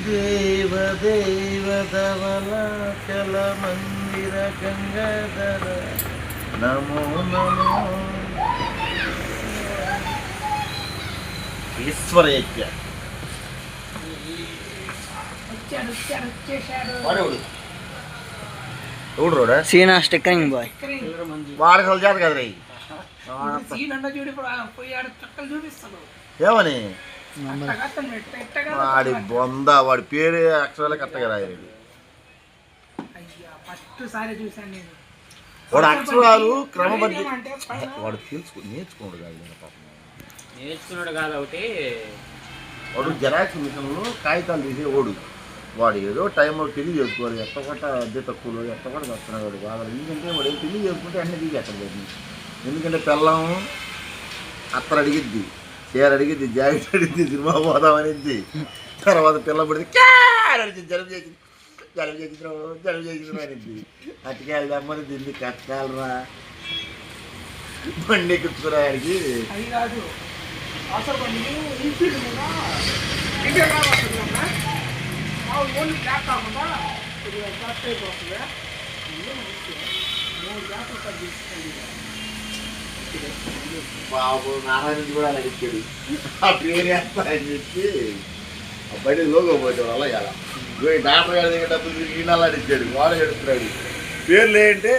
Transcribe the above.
దేవదేవ ధవళాచల మందిర గంగాధర నమో నమో ఈశ్వరేత్య ఎవడు రోడా సీనా స్టిక్కరింగ్ బాయ్ వాడికి అసలు చేత కదరా ఏమని వాడి బొంద వాడి పేరు అక్షరాలే కరెక్ట్గా రాయలేదు వాడు అక్షరాలు క్రమబద్ధ వాడు నేర్చుకున్నాడు కాదు ఒకటి వాడు జెరాక్స్ మిషన్లో కాగితాలు తీసేవాడు వాడు ఏదో టైంలో పెళ్లి చేసుకోవాలి ఎట్టగట్ట అద్దె తక్కువలో ఎట్టగట్ట వస్తున్నాడు వాడు బాగా ఎందుకంటే వాడు ఏదో పెళ్లి చేసుకుంటే అన్నీ తీసి ఎట్టలేదు ఎందుకంటే పెళ్ళం అత్తరు అడిగిద్ది చీర అడిగిద్ది జాకెట్ అడిగింది సినిమా పోదామనిద్ది తర్వాత పిల్ల పడితే అడిగింది జలుబు చేసింది అనిద్ది అట్టుకెళ్ళి అమ్మని తింది కట్టాలరా బండి ఎక్కుతురా అడిగి బాబు నారాయణ కూడా అడిగాడు ఆ పేరు వేస్తా అని చెప్పి ఆ బడి లోగో పోతే వల్ల ఇలా డాక్టర్ గారి దగ్గర డబ్బులు తిరిగి అడిగాడు వాడు ఎడుతున్నాడు పేర్లు ఏంటంటే